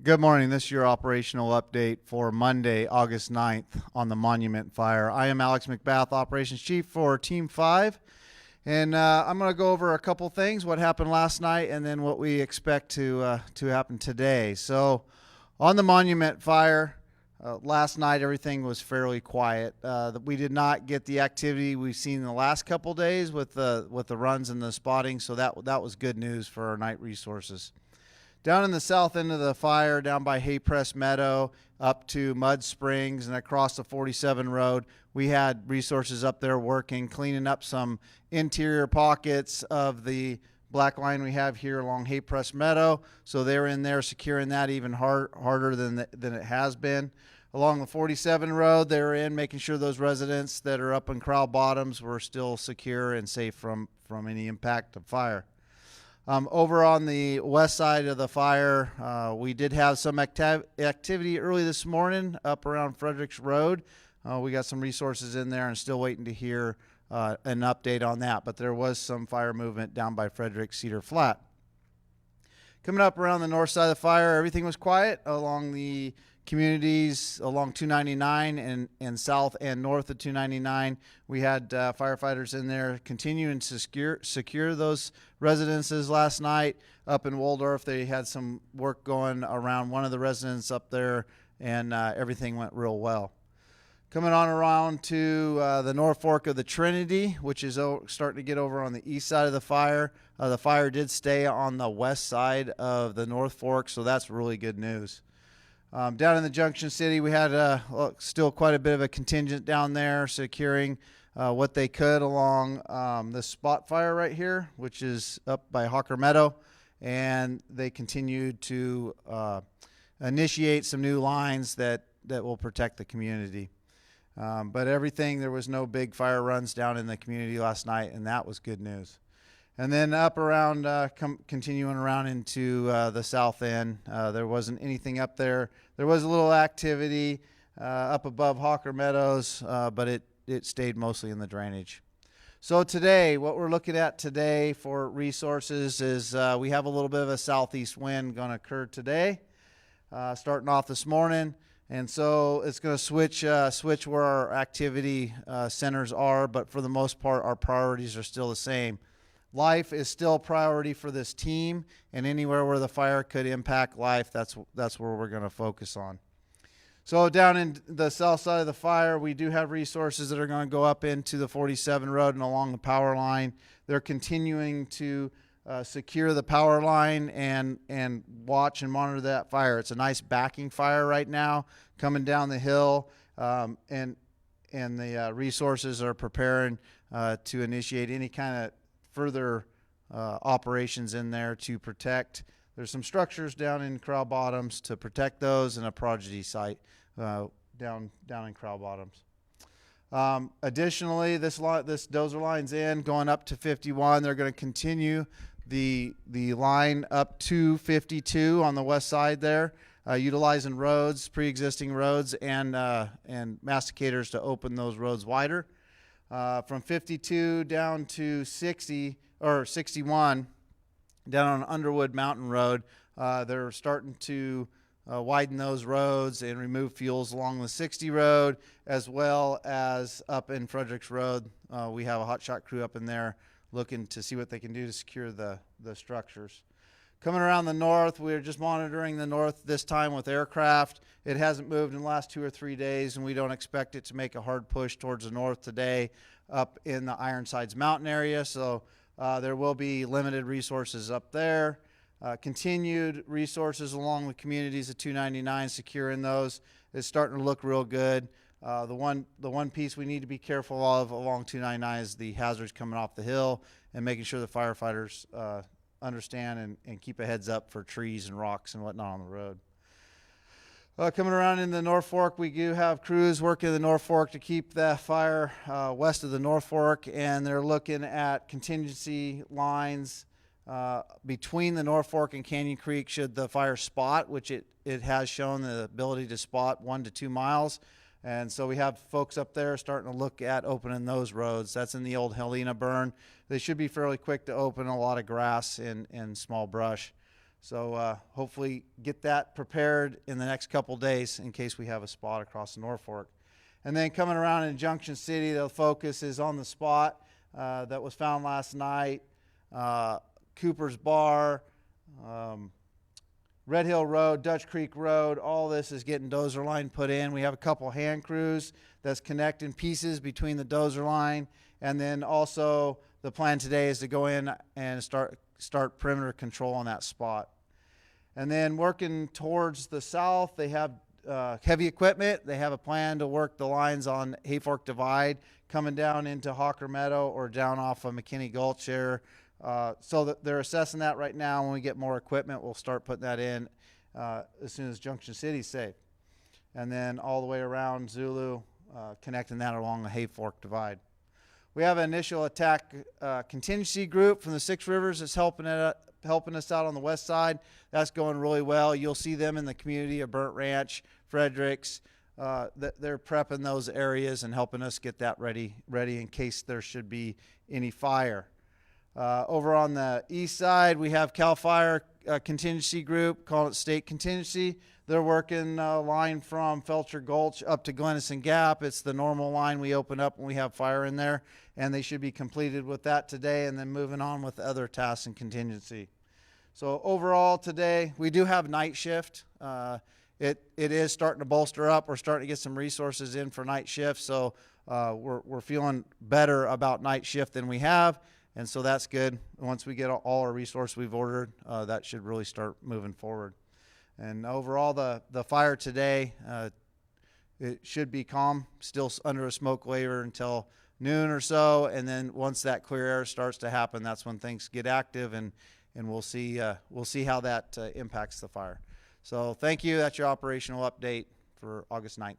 Good morning. This is your operational update for Monday, August 9th on the Monument Fire. I am Alex McBath, Operations Chief for Team 5, and I'm going to go over a couple things, what happened last night, and then what we expect to happen today. So on the Monument Fire, last night everything was fairly quiet. We did not get the activity we've seen in the last couple days with the runs and the spotting, so that was good news for our night resources. Down in the south end of the fire, down by Hay Press Meadow, up to Mud Springs and across the 47 road, we had resources up there working, cleaning up some interior pockets of the black line we have here along Hay Press Meadow. So they were in there securing that even harder than it has been. Along the 47 road, they were in making sure those residents that are up in Crowell Bottoms were still secure and safe from any impact of fire. Over on the west side of the fire, we did have some activity early this morning up around Fredericks Road. We got some resources in there and still waiting to hear an update on that, but there was some fire movement down by Frederick Cedar Flat. Coming up around the north side of the fire, everything was quiet along the communities along 299 and south and north of 299. We had firefighters in there continuing to secure those residences last night. Up in Waldorf, they had some work going around one of the residents up there, and everything went real well. Coming on around to the North Fork of the Trinity, which is starting to get over on the east side of the fire. The fire did stay on the west side of the North Fork, so that's really good news. Down in the Junction City, we had still quite a bit of a contingent down there securing what they could along the spot fire right here, which is up by Hawker Meadow, and they continued to initiate some new lines that will protect the community. But there was no big fire runs down in the community last night, and that was good news. And then up around, continuing around into the south end, there wasn't anything up there. There was a little activity up above Hawker Meadows, but it stayed mostly in the drainage. So today, what we're looking at today for resources is we have a little bit of a southeast wind going to occur today, starting off this morning. And so it's going to switch where our activity centers are, but for the most part, our priorities are still the same. Life is still a priority for this team, and anywhere where the fire could impact life, that's where we're going to focus on. So down in the south side of the fire, we do have resources that are going to go up into the 47 road and along the power line. They're continuing to secure the power line and watch and monitor that fire. It's a nice backing fire right now coming down the hill, and the resources are preparing to initiate any kind of further operations in there to protect. There's some structures down in Crowell Bottoms to protect those, and a prodigy site down in Crowell Bottoms. Additionally, this dozer line's in going up to 51. They're going to continue the line up to 52 on the west side there, utilizing roads, pre-existing roads, and masticators to open those roads wider. From 52 down to 60 or 61 down on Underwood Mountain Road, they're starting to widen those roads and remove fuels along the 60 road, as well as up in Fredericks Road. We have a hotshot crew up in there looking to see what they can do to secure the structures. Coming around the north, we're just monitoring the north this time with aircraft. It hasn't moved in the last 2 or 3 days, and we don't expect it to make a hard push towards the north today up in the Ironsides Mountain area. So there will be limited resources up there. Continued resources along the communities of 299, securing those. It's starting to look real good. The one piece we need to be careful of along 299 is the hazards coming off the hill, and making sure the firefighters understand and keep a heads up for trees and rocks and whatnot on the road. Coming around in the North Fork, we do have crews working in the North Fork to keep that fire west of the North Fork, and they're looking at contingency lines between the North Fork and Canyon Creek should the fire spot, which it has shown the ability to spot 1 to 2 miles. And so we have folks up there starting to look at opening those roads. That's in the old Helena burn. They should be fairly quick to open, a lot of grass and small brush. So hopefully get that prepared in the next couple days in case we have a spot across the North Fork. And then coming around in Junction City, the focus is on the spot that was found last night, Cooper's Bar, Red Hill Road, Dutch Creek Road. All this is getting dozer line put in. We have a couple hand crews that's connecting pieces between the dozer line, and then also the plan today is to go in and start perimeter control on that spot. And then working towards the south, they have heavy equipment. They have a plan to work the lines on Hayfork Divide coming down into Hawker Meadow or down off of McKinney Gulch there. So that they're assessing that right now. When we get more equipment, we'll start putting that in as soon as Junction City's safe. And then all the way around Zulu, connecting that along the Hayfork Divide. We have an initial attack contingency group from the Six Rivers that's helping us out on the west side. That's going really well. You'll see them in the community of Burnt Ranch, Fredericks. They're prepping those areas and helping us get that ready in case there should be any fire. Over on the east side, we have CAL FIRE contingency group, call it State Contingency. They're working line from Felcher Gulch up to Glennison Gap. It's the normal line we open up when we have fire in there, and they should be completed with that today and then moving on with other tasks and contingency. So overall today, we do have night shift. It is starting to bolster up. We're starting to get some resources in for night shift, so we're feeling better about night shift than we have. And so that's good. Once we get all our resources we've ordered, that should really start moving forward. And overall, the fire today, it should be calm, still under a smoke waiver until noon or so. And then once that clear air starts to happen, that's when things get active, and we'll see how that impacts the fire. So thank you. That's your operational update for August 9th.